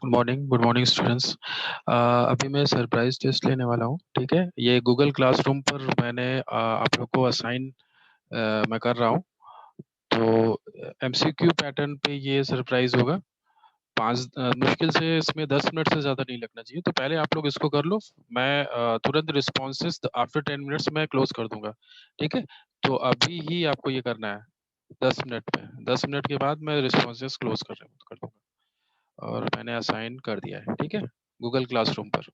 Good morning students. अभी मैं surprise test लेने वाला हूँ। ठीक है, ये गूगल क्लासरूम पर मैंने आप लोग को असाइन मैं कर रहा हूँ। तो एमसीक्यू पैटर्न पे ये सरप्राइज होगा। मुश्किल से इसमें 10 मिनट से ज़्यादा नहीं लगना चाहिए, तो पहले आप लोग इसको कर लो। मैं तुरंत रिस्पॉन्सेस आफ्टर 10 मिनट्स मैं क्लोज कर दूंगा। ठीक है, तो अभी ही आपको ये करना है। 10 मिनट में, 10 मिनट के बाद मैं रिस्पॉन्सेस क्लोज कर दूंगा। और मैंने असाइन कर दिया है, ठीक है, गूगल क्लासरूम पर।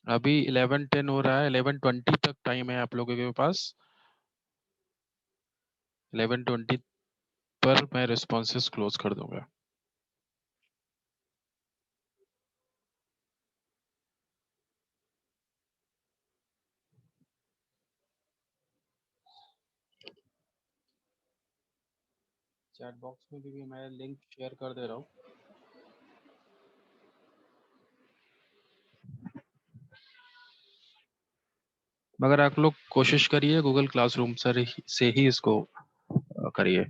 अभी 11:10 हो रहा है, 11:20 तक टाइम है आप लोगों के पास। 11:20 पर मैं रिस्पॉन्सेस क्लोज कर दूंगा। चैट बॉक्स में भी मैं लिंक शेयर कर दे रहा हूँ। मगर आप लोग कोशिश करिए गूगल क्लासरूम से ही इसको करिए।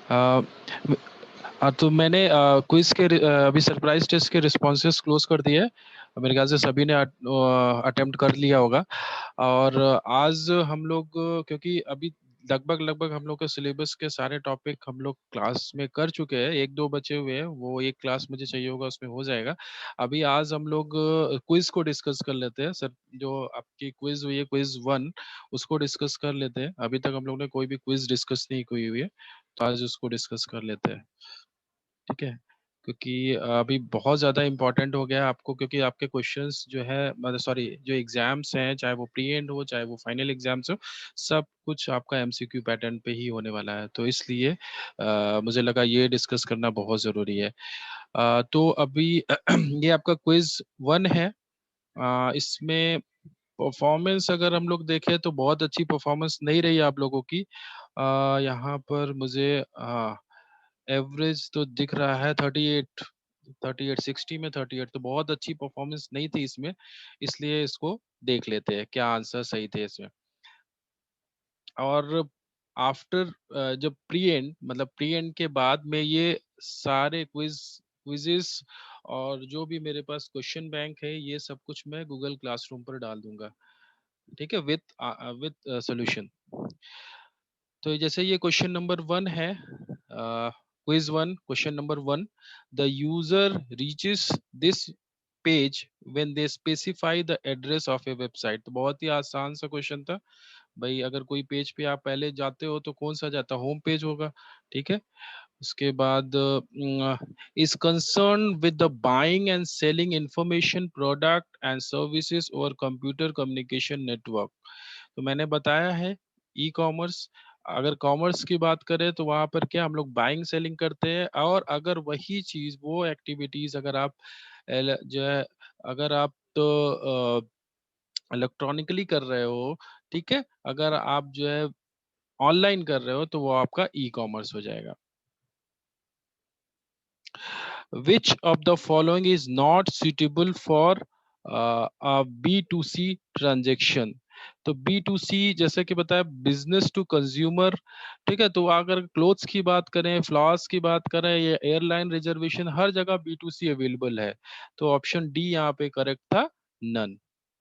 अ, तो मैंने क्विज के अभी सरप्राइज टेस्ट के रिस्पॉन्सेस क्लोज कर दिए हैं। मेरे ख्याल से सभी ने अटेम्प्ट कर लिया होगा। और आज हम लोग क्योंकि अभी लगभग लगभग हम लोग के सिलेबस के सारे टॉपिक हम लोग क्लास में कर चुके हैं, एक दो बचे हुए हैं, वो एक क्लास मुझे चाहिए होगा उसमें हो जाएगा। अभी आज हम लोग क्विज को डिस्कस कर लेते हैं सर। जो आपकी क्विज हुई है क्विज वन, उसको डिस्कस कर लेते हैं। अभी तक हम लोग ने कोई भी क्विज डिस्कस नहीं की हुई है, तो आज उसको डिस्कस कर लेते हैं। ठीक है, क्योंकि अभी बहुत ज़्यादा इम्पोर्टेंट हो गया है आपको, क्योंकि आपके क्वेश्चंस जो है मतलब सॉरी जो एग्जाम्स हैं, चाहे वो प्री एंड हो चाहे वो फाइनल एग्जाम्स हो, सब कुछ आपका एमसीक्यू पैटर्न पे ही होने वाला है। तो इसलिए मुझे लगा ये डिस्कस करना बहुत ज़रूरी है। तो अभी ये आपका क्विज वन है। इसमें परफॉर्मेंस अगर हम लोग देखें तो बहुत अच्छी परफॉर्मेंस नहीं रही आप लोगों की। यहाँ पर मुझे एवरेज तो दिख रहा है 38, 60 में 38, तो बहुत अच्छी परफॉर्मेंस नहीं थी इसमें। इसलिए इसको देख लेते हैं क्या आंसर सही थे इसमें। और आफ्टर जब प्री एंड मतलब प्री एंड के बाद में ये सारे क्विजेस और जो भी मेरे पास क्वेश्चन बैंक है, ये सब कुछ मैं गूगल क्लासरूम पर डाल दूंगा। ठीक है, विथ विथ सोल्यूशन। तो जैसे ये क्वेश्चन नंबर वन है, quiz one question number one, the user reaches this page when they specify the address of A website. तो बहुत ही आसान सा क्वेश्चन था भाई। अगर कोई पेज पे आप पहले जाते हो तो कौन सा जाता, होम पेज होगा। ठीक है, उसके बाद is concern with the buying and selling information product and services और कंप्यूटर कम्युनिकेशन नेटवर्क। तो मैंने बताया है ई कॉमर्स। अगर कॉमर्स की बात करें तो वहां पर क्या हम लोग बाइंग सेलिंग करते हैं, और अगर वही चीज वो एक्टिविटीज अगर आप जो है अगर आप तो इलेक्ट्रॉनिकली कर रहे हो, ठीक है, अगर आप जो है ऑनलाइन कर रहे हो तो वो आपका ई कॉमर्स हो जाएगा। Which of the following is not suitable for a B2C transaction? तो B2C जैसे कि बताया बिजनेस टू कंज्यूमर। ठीक है, तो अगर क्लोथ्स की बात करें, फ्लावर्स की बात करें या एयरलाइन रिजर्वेशन, हर जगह B2C अवेलेबल है। तो ऑप्शन डी यहाँ पे करेक्ट था, नन।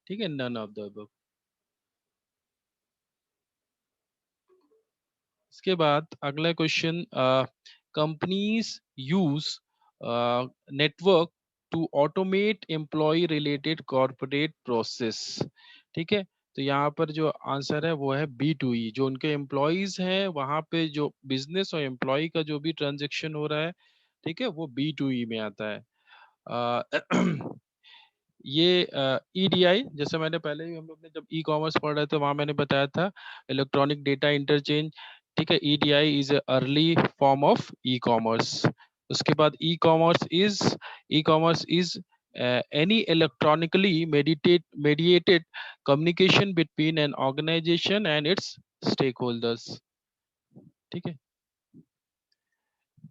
ठीक है, नन ऑफ द अबव। इसके बाद अगला question, companies use network to automate employ related corporate process. ठीक है, तो यहाँ पर जो आंसर है वो है बी टू ई। जो उनके एम्प्लॉयज हैं वहां पे जो बिजनेस और एम्प्लॉय का जो भी ट्रांजेक्शन हो रहा है, ठीक है, वो बी टू ई में आता है। ये ईडीआई, जैसे मैंने पहले ही हम लोग ने जब ई कॉमर्स पढ़ रहे थे वहां मैंने बताया था, इलेक्ट्रॉनिक डेटा इंटरचेंज। ठीक है, EDI is early form of e commerce. उसके बाद e commerce is any electronically mediated communication between an organization and its stakeholders। ठीक है,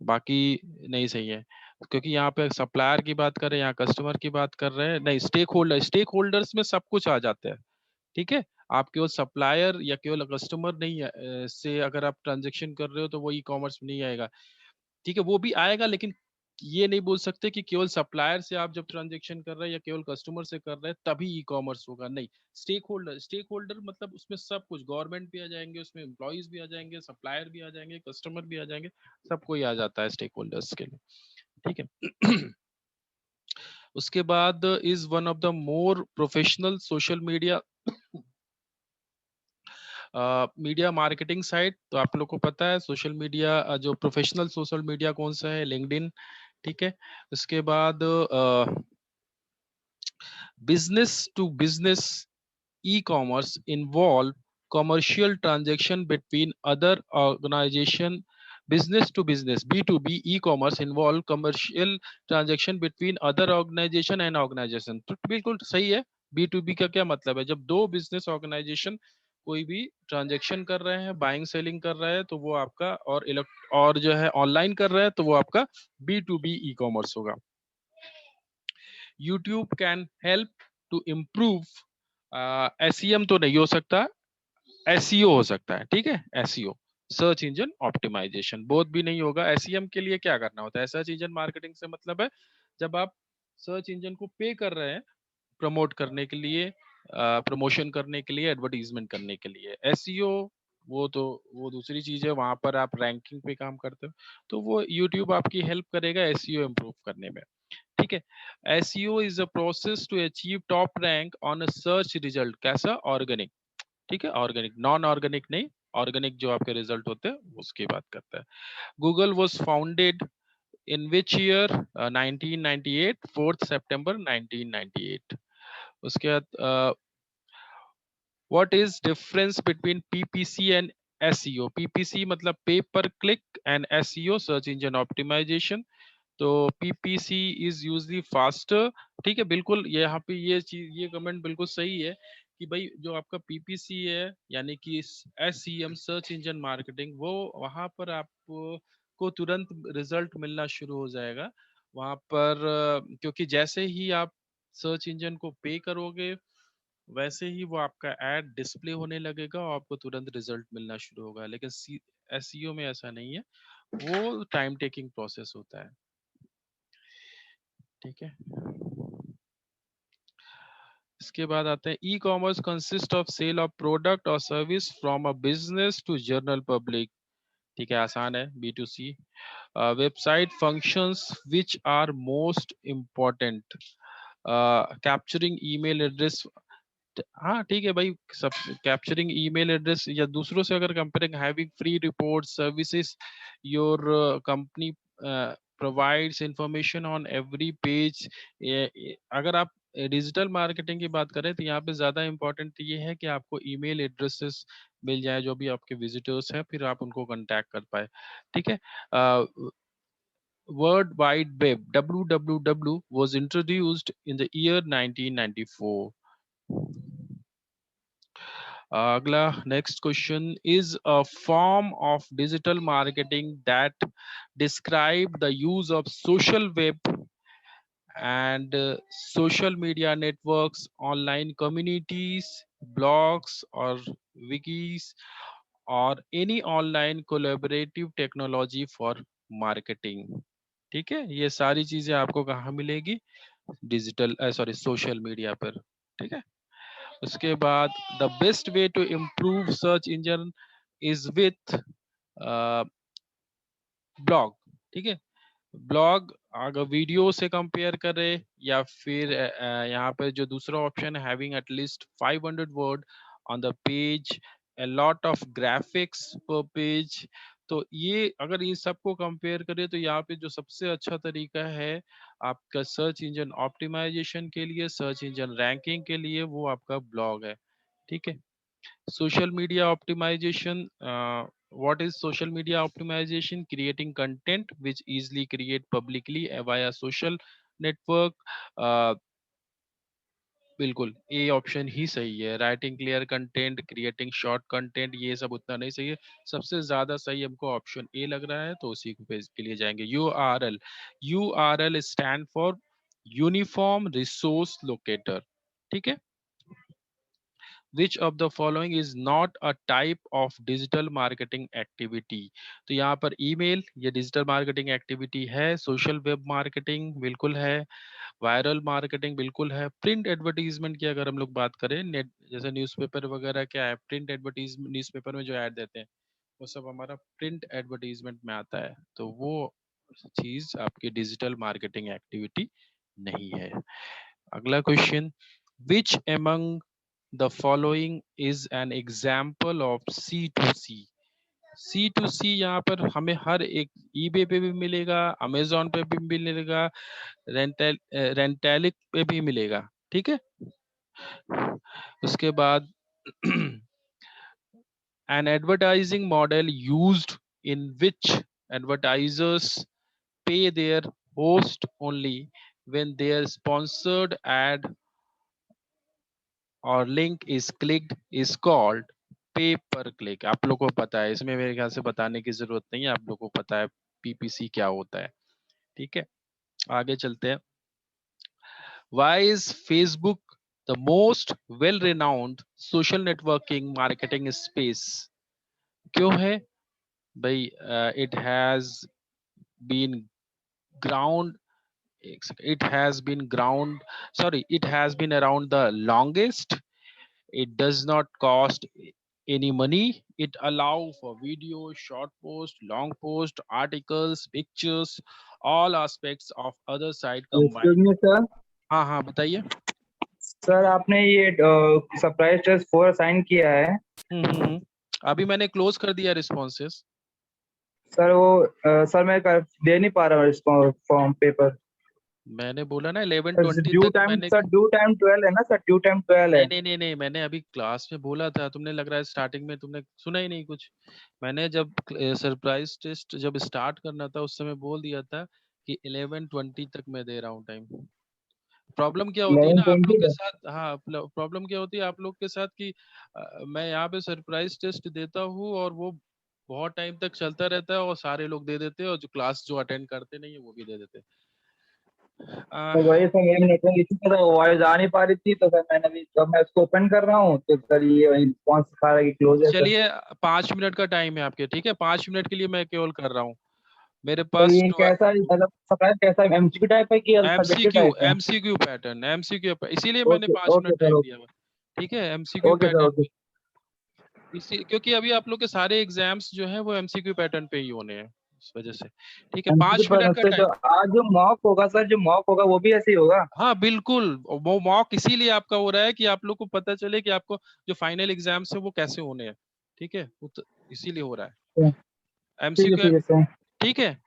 बाकी नहीं सही है, क्योंकि यहाँ पे सप्लायर की बात कर रहे हैं, यहाँ कस्टमर की बात कर रहे हैं, नहीं स्टेक होल्डर्स में सब कुछ आ जाता है। ठीक है, आप केवल सप्लायर या केवल कस्टमर नहीं से अगर आप ट्रांजेक्शन कर रहे हो तो वो ई कॉमर्स में नहीं आएगा। ठीक है, वो भी आएगा, लेकिन ये नहीं बोल सकते कि केवल सप्लायर से आप जब ट्रांजेक्शन कर रहे हैं या केवल कस्टमर से कर रहे हैं तभी ई कॉमर्स होगा, नहीं। स्टेक होल्डर मतलब उसमें सब कुछ, गवर्नमेंट भी आ जाएंगे, उसमें एम्प्लॉयज भी आ जाएंगे, सप्लायर भी आ जाएंगे, कस्टमर भी आ जाएंगे, सब कोई आ जाता है स्टेक होल्डर्स के लिए। ठीक है। उसके बाद is one of the more professional social media media marketing site. तो आप लोग को पता है सोशल मीडिया जो प्रोफेशनल सोशल मीडिया कौन सा है, लिंक्डइन। ठीक है, उसके बाद business to business e-commerce involve commercial transaction between other organization। business to business B2B e-commerce involve commercial transaction between other organization and organization। तो बिल्कुल सही है। B2B का क्या मतलब है, जब दो बिजनेस ऑर्गेनाइजेशन कोई भी ट्रांजेक्शन कर रहे हैं, बाइंग सेलिंग कर रहे हैं, तो वो आपका और जो है ऑनलाइन कर रहे हैं तो वो आपका B2B ई कॉमर्स होगा। YouTube can help to improve, SEM तो नहीं हो सकता, एसईओ हो सकता है। ठीक है, SEO. Search engine optimization. Both भी नहीं होगा। एसईएम के लिए क्या करना होता है? सर्च इंजन मार्केटिंग से मतलब है जब आप सर्च इंजन को पे कर रहे हैं प्रमोट करने के लिए, प्रमोशन करने के लिए, एडवर्टीजमेंट करने के लिए। एसईओ वो तो वो दूसरी चीज है, वहां पर आप रैंकिंग पे काम करते हो, तो वो यूट्यूब आपकी हेल्प करेगा एसईओ इम्प्रूव करने में। ठीक है। SEO is a process to achieve top rank on a search result. कैसा? ऑर्गेनिक। ठीक है, ऑर्गेनिक, नॉन ऑर्गेनिक नहीं। ऑर्गेनिक जो आपके रिजल्ट होते हैं उसकी बात करता है। Google was founded in which year? 1998, 4 सितंबर 1998। उसके बाद what is difference between PPC and SEO? PPC मतलब pay per click and SEO search engine optimization. तो पीपीसी इज यूजली फास्टर। ठीक है, बिल्कुल ये यहाँ पे ये चीज, ये कमेंट बिल्कुल सही है कि भाई जो आपका पीपीसी है यानी कि एसईएम सर्च इंजन मार्केटिंग, वो वहां पर आपको तुरंत रिजल्ट मिलना शुरू हो जाएगा वहां पर, क्योंकि जैसे ही आप सर्च इंजन को पे करोगे वैसे ही वो आपका एड डिस्प्ले होने लगेगा और आपको तुरंत रिजल्ट मिलना शुरू होगा। लेकिन एसईओ में ऐसा नहीं है, वो टाइम टेकिंग प्रोसेस होता है। ठीक है। इसके बाद आते हैं E commerce consist of sale of product और service from a business to general public. ठीक है, आसान है। B to C website functions which are most important? Capturing email address. हाँ ठीक है भाई, सब कैप्चरिंग ईमेल एड्रेस या दूसरों से अगर comparing, having free report services, your company provides information on every page. अगर आप डिजिटल मार्केटिंग की बात करें तो यहाँ पे ज्यादा इंपॉर्टेंट ये है कि आपको ईमेल एड्रेसेस मिल जाए जो भी आपके विजिटर्स हैं, फिर आप उनको कांटेक्ट कर पाए। ठीक है। World wide web WWW was introduced in the year 1994. अगला next question is a form of digital marketing that describe the use of social web and social media networks, online communities, blogs or wikis, or any online collaborative technology for marketing. ठीक है, ये सारी चीजें आपको कहाँ मिलेगी? Digital sorry social media पर। ठीक है। उसके बाद the best way to improve search engine is with blog. ठीक है, ब्लॉग अगर वीडियो से कंपेयर करें या फिर यहाँ पे जो दूसरा ऑप्शन है having at least 500 word on the page, a lot of graphics per page। तो ये अगर इन सबको कंपेयर करें तो यहाँ पे जो सबसे अच्छा तरीका है आपका सर्च इंजन ऑप्टिमाइजेशन के लिए, सर्च इंजन रैंकिंग के लिए, वो आपका ब्लॉग है। ठीक है। social media optimization, what is social media optimization? Creating content which easily create publicly via social network। uh, बिल्कुल ए ऑप्शन ही सही है। Writing clear content, creating short content, ये सब उतना नहीं सही है। सबसे ज्यादा सही हमको ऑप्शन ए लग रहा है, तो उसी पेज के लिए जाएंगे। URL, URL stand for uniform resource locator. ठीक है। Which of the following is not a type of digital marketing activity? तो यहाँ पर ईमेल ये डिजिटल मार्केटिंग एक्टिविटी है। सोशल वेब मार्केटिंग बिल्कुल है। वायरल मार्केटिंग बिल्कुल है। प्रिंट एडवर्टीजमेंट की अगर हम लोग बात करें, नेट जैसे न्यूज़पेपर वगैरह क्या है, प्रिंट एडवर्टीजमेंट, न्यूज़पेपर में जो ऐड देते हैं वो सब हमारा प्रिंट एडवर्टीजमेंट में आता है, तो वो चीज आपकी डिजिटल मार्केटिंग एक्टिविटी नहीं है। अगला question, which among the following is an example of C2C? C2C यहाँ पर हमें हर एक ईबे पे भी मिलेगा, अमेजोन पे भी मिलेगा, रेंटेलिक पे भी मिलेगा। ठीक है। उसके बाद an advertising model used in which advertisers pay their host only when their sponsored ad और link is clicked is called पे पर क्लिक। आप लोग को पता है, इसमें मेरे ख्याल से बताने की जरूरत नहीं है, आप लोग को पता है पीपीसी क्या होता है। ठीक है, आगे चलते हैं। Why is Facebook the most well renowned social networking marketing space? क्यों है? भाई it has been ground, it has been ground, sorry, it has been around the longest. It does not cost any money. It allow for video, short post, long post, articles, pictures, all aspects of other side excuse combined. Me sir. हाँ हाँ बताइए। Sir आपने ये surprise test 4 assign किया है। अभी मैंने close कर दिया रिस्पॉन्सेस। सर वो सर मैं दे नहीं पा रहा हूँ रिस्पॉन्स फॉर्म पेपर। मैंने बोला ना 11:20 ड्यू तक टाइम मैंने। सर, ड्यू टाइम 12 है ना सर, ड्यू टाइम 12 नहीं है। नहीं नहीं नहीं, मैंने अभी क्लास में बोला था, तुमने लग रहा है स्टार्टिंग में तुमने सुना ही नहीं कुछ। मैंने जब सरप्राइज टेस्ट जब स्टार्ट करना था उस समय बोल दिया था कि 11:20 तक मैं दे रहा हूँ टाइम। प्रॉब्लम क्या होती है ना आप लोग 11:20 के है। साथ, हाँ प्रॉब्लम क्या होती है आप लोग के साथ कि मैं यहाँ पे सरप्राइज टेस्ट देता हूँ और वो बहुत टाइम तक चलता रहता है और सारे लोग दे देते हैं और जो क्लास जो अटेंड करते नहीं है वो भी दे देते तो हैं। वही सर, मेरी नेटवर्क इशू था, वॉइस आ नहीं पा रही थी, तो सर मैंने भी जब मैं उसको ओपन कर रहा हूँ तो सर ये रिस्पॉन्स दिखा रहा है कि क्लोज है सर। चलिए 5 मिनट का टाइम है आपके, ठीक है, 5 मिनट के लिए मैं केवल कर रहा हूँ। मेरे तो पास ये जो कैसा मतलब सरप्राइज कैसा है, एमसीक्यू टाइप है कि सब्जेक्टिव एमसीक्यू टाइप है? एमसीक्यू पैटर्न, एमसीक्यू इसीलिए मैंने okay 5 minute okay sir, time okay दिया हुआ है। ठीक है, MCQ okay sir, pattern okay. पे इसी, क्योंकि अभी आप लोग के सारे एग्जाम्स जो है वो एमसीक्यू पैटर्न पे ही होने हैं, इस वजह से। ठीक है, एमसीक्यू 5 मिनट पर का तो जो टाइम। आज जो मॉक होगा सर, जो मॉक होगा वो भी ऐसे ही होगा? हाँ बिल्कुल, वो मॉक इसीलिए आपका हो रहा है कि आप लोग को पता चले कि आपको जो फाइनल एग्जाम्स है वो कैसे होने हैं। ठीक है, इसीलिए हो रहा है एमसीक्यू। ठीक है सर। ठीक है,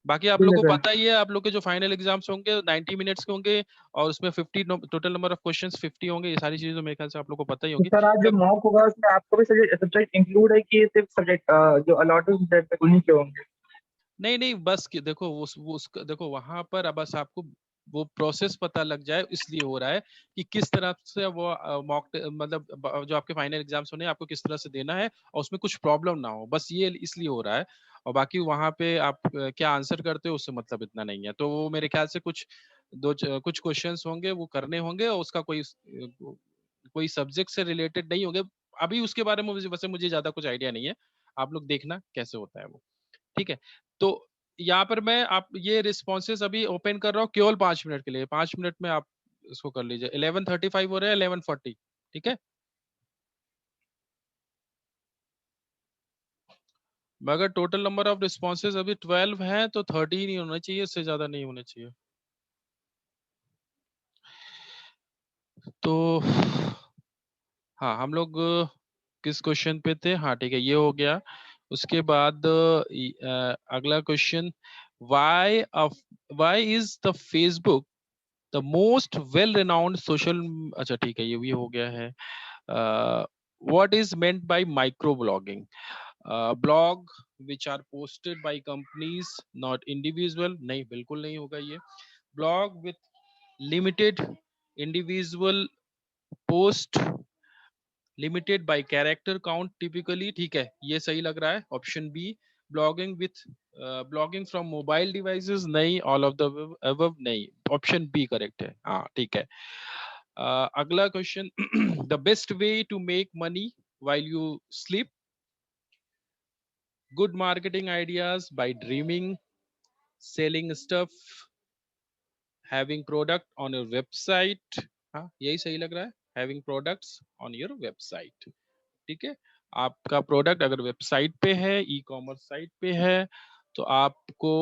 बाकी आप ठीक लोग है को सर। पता ही है, आप लोग के जो फाइनल एग्जाम्स होंगे 90 मिनट्स के होंगे और उसमें 50 टोटल नंबर ऑफ क्वेश्चंस 50 होंगे। ये सारी चीजें तो मेरे ख्याल से आप लोग को पता ही तो होगी। सर आज जो मॉक होगा उसमें आपको भी सब्जेक्ट इंक्लूड है कि ये सिर्फ सब्जेक्ट जो अलॉटेड सब्जेक्ट है उन्हीं के होंगे? नहीं नहीं, बस कि देखो देखो वहां पर अब बस आपको वो प्रोसेस पता लग जाए, इसलिए हो रहा है कि किस तरह से वो मॉक मतलब जो आपके फाइनल एग्जाम्स होने हैं आपको किस तरह से देना है और उसमें कुछ प्रॉब्लम ना हो, बस ये इसलिए हो रहा है। और बाकी वहां पे आप क्या आंसर करते हो उससे मतलब इतना नहीं है। तो वो मेरे ख्याल से कुछ क्वेश्चंस होंगे वो करने होंगे और उसका कोई सब्जेक्ट से रिलेटेड नहीं होंगे। अभी उसके बारे में वैसे मुझे ज्यादा कुछ आइडिया नहीं है, आप लोग देखना कैसे होता है वो। ठीक है, तो यहाँ पर मैं आप ये रिस्पॉन्सेस अभी ओपन कर रहा हूँ केवल 5 मिनट के लिए। 5 मिनट में आप इसको कर लीजिए। 11:35 हो रहा है, 11:40। ठीक है, मगर टोटल नंबर ऑफ रिस्पॉन्सेज अभी 12 है तो 13 ही होना चाहिए, इससे ज्यादा नहीं होना चाहिए। तो हाँ, हम लोग किस क्वेश्चन पे थे? हाँ ठीक है, ये हो गया। उसके बाद अगला question, why why is the Facebook the most well renowned social, अच्छा ठीक है ये भी हो गया है। What is meant by micro blogging? Blog which are posted by companies not individual, नहीं बिल्कुल नहीं होगा ये। Blog with limited individual post, limited by character count typically, ठीक है ये सही लग रहा है option B. Blogging with blogging from mobile devices, नहीं। ऑल ऑफ द अबव, नहीं। ऑप्शन बी करेक्ट है, हाँ ठीक है। अगला क्वेश्चन, the best way to make money while you sleep, good marketing ideas by dreaming, selling stuff, having product on your website, हाँ यही सही लग रहा है, having products on your website। ठीक है, आपका प्रोडक्ट अगर वेबसाइट पे है, ई कॉमर्स साइट पे है, तो आपको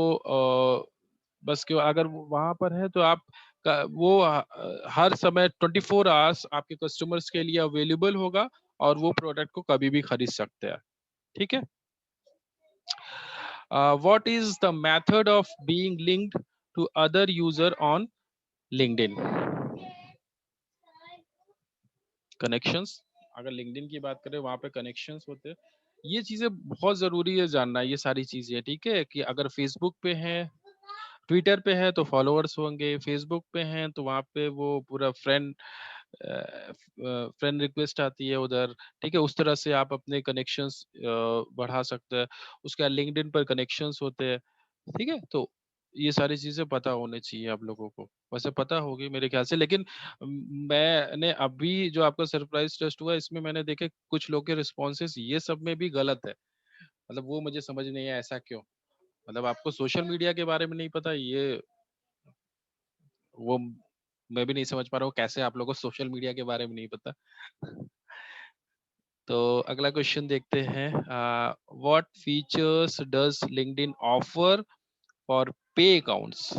बस क्यों अगर वहां पर है तो आप वो हर समय 24 आवर्स आपके कस्टमर्स के लिए अवेलेबल होगा और वो प्रोडक्ट को कभी भी खरीद सकते हैं। ठीक है, what is the method of being linked to other user on LinkedIn? Connections, अगर लिंक्डइन की बात करें वहां पे कनेक्शंस होते हैं। ये चीजें बहुत जरूरी है जानना, ये सारी चीजें, ठीक है, कि अगर फेसबुक पे है, ट्विटर पे है तो फॉलोअर्स होंगे, फेसबुक पे हैं तो वहां पे वो पूरा फ्रेंड रिक्वेस्ट आती है उधर। ठीक है, उस तरह से आप अपने कनेक्शंस बढ़ा सकते हैं। उसके बाद लिंक्डइन पर कनेक्शंस होते हैं। ठीक है, तो ये सारी चीजें पता होने चाहिए आप लोगों को, वैसे पता होगी मेरे ख्याल से। लेकिन मैंने अभी जो आपका सरप्राइज टेस्ट हुआ इसमें मैंने देखे कुछ लोग के रिस्पॉन्सेस ये सब में भी गलत है। मतलब वो मुझे समझ नहीं है, ऐसा क्यों? मतलब आपको सोशल मीडिया के बारे में नहीं पता, ये वो मैं भी नहीं समझ पा रहा हूँ कैसे आप लोगों को सोशल मीडिया के बारे में नहीं पता। तो अगला क्वेश्चन देखते हैं, what features does LinkedIn offer for पे अकाउंट्स?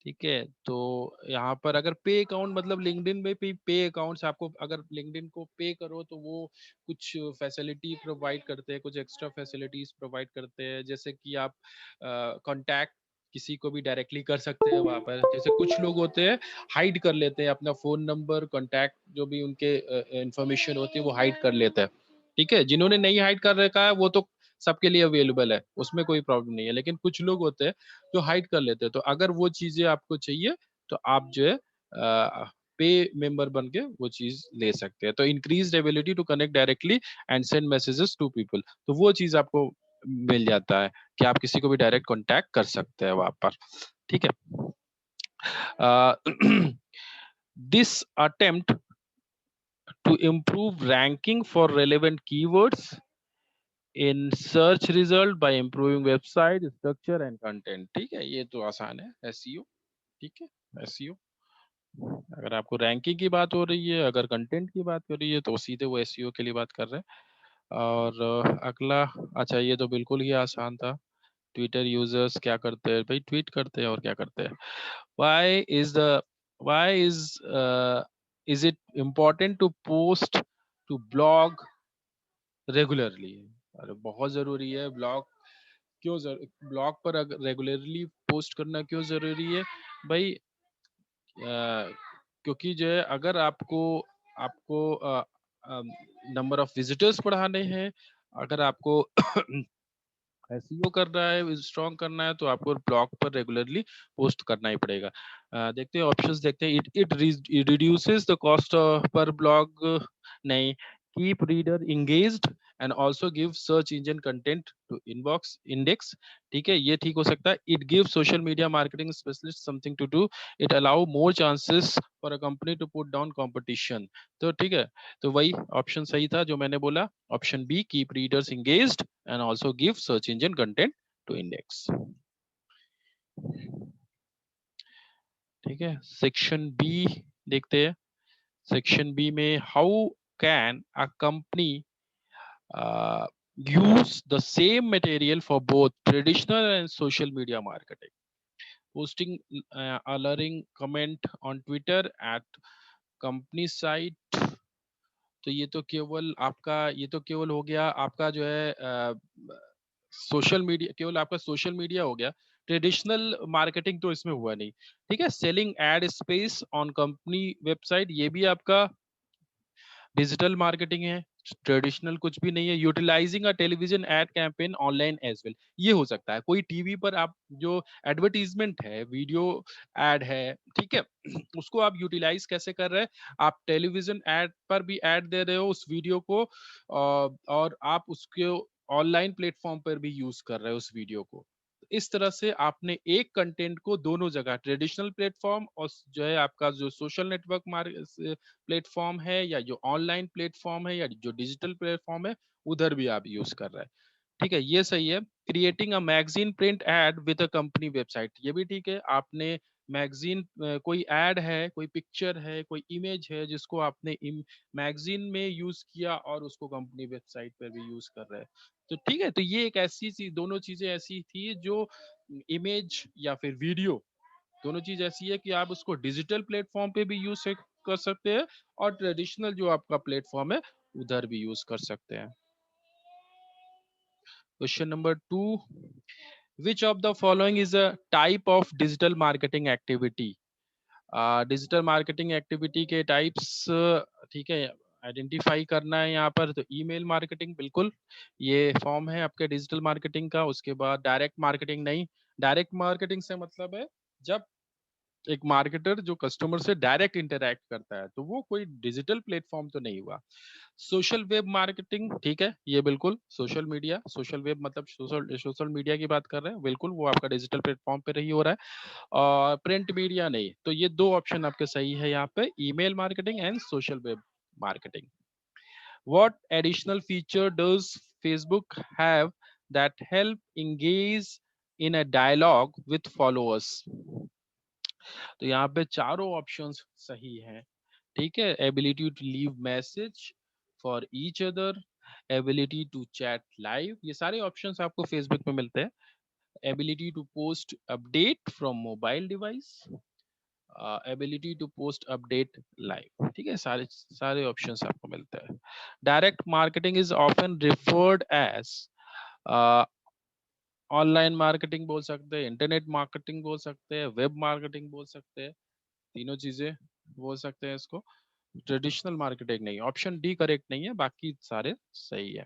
ठीक है, तो यहाँ पर अगर पे अकाउंट मतलब लिंक्डइन में भी पे अकाउंट्स, आपको अगर लिंक्डइन को पे करो तो वो कुछ फैसिलिटी प्रोवाइड करते हैं, कुछ एक्स्ट्रा फैसिलिटीज प्रोवाइड करते हैं, जैसे कि आप कांटेक्ट किसी को भी डायरेक्टली कर सकते हैं वहां पर। जैसे कुछ लोग होते हैं हाइड कर लेते हैं अपना फोन नंबर, कांटेक्ट जो भी उनके इंफॉर्मेशन होती है वो हाइड कर लेते हैं। ठीक है, जिन्होंने नहीं हाइड कर रखा है वो तो सबके लिए अवेलेबल है, उसमें कोई प्रॉब्लम नहीं है, लेकिन कुछ लोग होते हैं जो हाइड कर लेते हैं। तो अगर वो चीजें आपको चाहिए तो आप जो है पे मेंबर बन के वो चीज ले सकते हैं। तो increase ability to connect directly and send messages to people, तो वो चीज आपको मिल जाता है कि आप किसी को भी डायरेक्ट कांटेक्ट कर सकते हैं वहां पर। ठीक है, this attempt to improve ranking for relevant keywords in search result by improving website structure and content. ठीक है, ये तो आसान है, एसईओ। ठीक है, एसईओ अगर आपको रैंकिंग की बात हो रही है, अगर कंटेंट की बात हो रही है, तो सीधे वो एसईओ के लिए बात कर रहे हैं। और अगला, अच्छा ये तो बिल्कुल ही आसान था। ट्विटर यूजर्स क्या करते हैं भाई? ट्वीट करते हैं और क्या करते हैं। Why is the why is it important to post to blog regularly? अरे बहुत जरूरी है ब्लॉग। क्यों ब्लॉग पर रेगुलरली पोस्ट करना क्यों जरूरी है भाई? क्योंकि जो है अगर आपको आपको नंबर ऑफ विजिटर्स बढ़ाने हैं, अगर आपको एसईओ करना है, स्ट्रॉन्ग करना है, तो आपको ब्लॉग पर रेगुलरली पोस्ट करना ही पड़ेगा। देखते हैं ऑप्शंस, देखते हैं। It reduces the cost per blog, नहीं, keep reader engaged and also give search engine content to inbox index. ठीक है, ये ठीक हो सकता है। It give social media marketing specialist something to do. It allow more chances for a company to put down competition. तो ठीक है, तो वही ऑप्शन सही था जो मैंने बोला, option B, keep readers engaged and also give search engine content to index। ठीक है, सेक्शन बी देखते हैं। सेक्शन बी में how can a company use the same material for both traditional and social media marketing? Posting alerting comment on Twitter at company site, तो ये तो केवल आपका, ये तो केवल हो गया आपका जो है सोशल मीडिया, केवल आपका सोशल मीडिया हो गया। ट्रेडिशनल मार्केटिंग तो इसमें हुआ नहीं। ठीक है, selling ad space on company website, ये भी आपका डिजिटल मार्केटिंग है, ट्रेडिशनल कुछ भी नहीं है। Utilizing a television ad campaign online as well, ये हो सकता है कोई टीवी पर आप जो एडवर्टीजमेंट है, वीडियो एड है, ठीक है, उसको आप यूटिलाइज कैसे कर रहे हैं? आप टेलीविजन एड पर भी ऐड दे रहे हो उस वीडियो को, और आप उसके ऑनलाइन प्लेटफॉर्म पर भी यूज कर रहे हो उस वीडियो को। इस तरह से आपने एक कंटेंट को दोनों जगह, ट्रेडिशनल प्लेटफॉर्म और जो है आपका जो सोशल नेटवर्क प्लेटफॉर्म है, या जो ऑनलाइन प्लेटफॉर्म है, या जो डिजिटल प्लेटफॉर्म है, उधर भी आप यूज कर रहे हैं। ठीक है, ये सही है। Creating a magazine print ad with a company website, ये भी ठीक है। आपने मैगजीन, कोई एड है, कोई पिक्चर है, कोई इमेज है जिसको आपने मैगजीन में यूज किया और उसको कंपनी वेबसाइट पर भी यूज कर रहे हैं, तो ठीक है। तो ये एक ऐसी चीज, दोनों चीजें ऐसी थी जो इमेज या फिर वीडियो, दोनों चीज ऐसी है कि आप उसको डिजिटल प्लेटफॉर्म पे भी यूज कर सकते हैं और ट्रेडिशनल जो आपका प्लेटफॉर्म है उधर भी यूज कर सकते हैं। Question number 2, which of the following is a type of digital marketing activity? Digital marketing activity के टाइप्स, ठीक है, आइडेंटिफाई करना है यहाँ पर। तो ईमेल मार्केटिंग, बिल्कुल ये फॉर्म है आपके डिजिटल मार्केटिंग का। उसके बाद डायरेक्ट मार्केटिंग, नहीं, डायरेक्ट मार्केटिंग से मतलब है जब एक मार्केटर जो कस्टमर से डायरेक्ट इंटरैक्ट करता है, तो वो कोई डिजिटल प्लेटफॉर्म तो नहीं हुआ। सोशल वेब मार्केटिंग, ठीक है, ये बिल्कुल सोशल मीडिया, सोशल वेब मतलब सोशल सोशल मीडिया की बात कर रहे हैं, बिल्कुल वो आपका डिजिटल प्लेटफॉर्म पे रही हो रहा है। और प्रिंट मीडिया नहीं। तो ये दो ऑप्शन आपके सही है यहाँ पे, email marketing and social web marketing. What additional feature does Facebook have that help engage in a dialogue with followers? तो यहाँ पे चारों ऑप्शंस सही हैं, ठीक है। Ability to leave message for each other, ability to chat live, ये सारे ऑप्शंस आपको फेसबुक में मिलते हैं। Ability to post update from mobile device, ability to post update live, ठीक है। सारे सारे ऑप्शंस आपको मिलते हैं। Direct marketing is often referred as, online marketing बोल सकते हैं, इंटरनेट मार्केटिंग बोल सकते हैं, वेब मार्केटिंग बोल सकते हैं, तीनों चीजें बोल सकते हैं इसको। ट्रेडिशनल मार्केटिंग नहीं, ऑप्शन डी करेक्ट नहीं है, बाकी सारे सही है।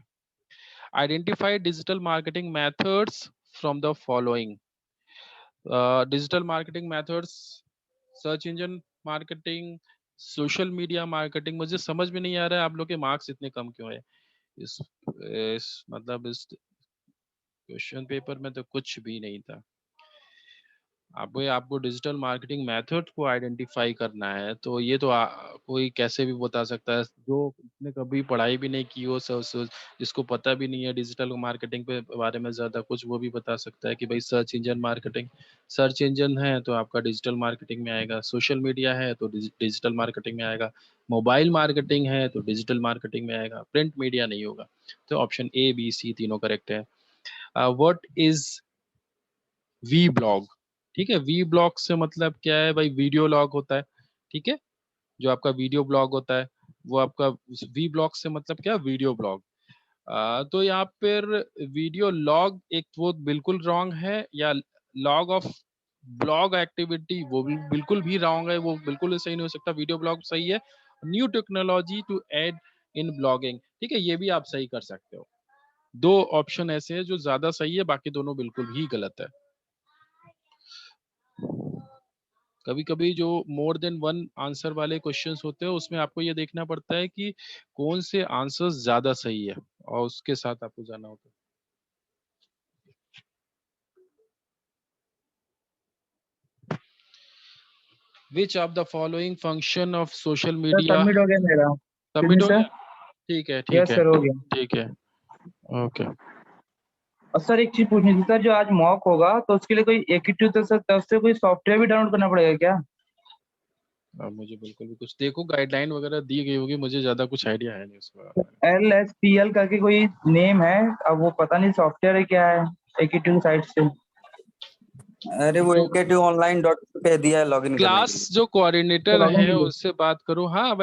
Identify digital marketing methods from the following. Digital marketing methods, search engine marketing, social media marketing. मुझे समझ में नहीं आ रहा है आप लोग के मार्क्स इतने कम क्यों है इस मतलब इस क्वेश्चन पेपर में तो कुछ भी नहीं था। आपको डिजिटल मार्केटिंग मेथड को आइडेंटिफाई करना है, तो ये तो कोई कैसे भी बता सकता है जो ने कभी पढ़ाई भी नहीं की हो, जिसको पता भी नहीं है डिजिटल मार्केटिंग पे बारे में ज्यादा कुछ, वो भी बता सकता है कि भाई search engine marketing, search engine है तो आपका डिजिटल मार्केटिंग में आएगा, सोशल मीडिया है तो डिजिटल मार्केटिंग में आएगा, मोबाइल मार्केटिंग है तो डिजिटल मार्केटिंग में आएगा, प्रिंट मीडिया नहीं होगा। तो ऑप्शन ए बी सी तीनों करेक्ट है। व्हाट इज वी ब्लॉग, ठीक है। वी ब्लॉग से मतलब क्या है भाई, वीडियो लॉग होता है, ठीक है। जो आपका वीडियो ब्लॉग होता है वो आपका, वी ब्लॉग से मतलब क्या, वीडियो ब्लॉग। तो यहाँ पर वीडियो लॉग एक वो बिल्कुल रॉन्ग है, या लॉग ऑफ ब्लॉग एक्टिविटी वो भी बिल्कुल भी रॉन्ग है, वो बिल्कुल सही नहीं हो सकता। वीडियो ब्लॉग सही है। New technology to add in blogging, ठीक है, ये भी आप सही कर सकते हो। दो ऑप्शन ऐसे हैं जो ज्यादा सही है, बाकी दोनों बिल्कुल ही गलत है। कभी कभी जो मोर देन वन आंसर वाले क्वेश्चंस होते हैं उसमें आपको ये देखना पड़ता है कि कौन से आंसर्स ज्यादा सही है और उसके साथ आपको जाना होता है। Which of the following function of social sir media. Submit हो गया मेरा। सबमिट हो सर। गया, ठीक है ठीक यस है सर, हो गया। ठीक है, ओके। और सर एक चीज पूछनी थी सर, जो आज मॉक होगा तो उसके लिए कोई एकीकृत तरफ से कोई सॉफ्टवेयर भी डाउनलोड करना पड़ेगा क्या? अब मुझे बिल्कुल भी कुछ, देखो गाइडलाइन वगैरह दी गई होगी, मुझे ज्यादा कुछ आइडिया है नहीं उसके बारे में। LSPL करके कोई नेम है, अब वो पता नहीं सॉफ्टवेयर है क्या है, एकीकृत साइट से। अरे वो तो AKTonline.in पे दिया है लॉगिन करने के क्लास लिए। जो कोऑर्डिनेटर है उससे बात करो। हाँ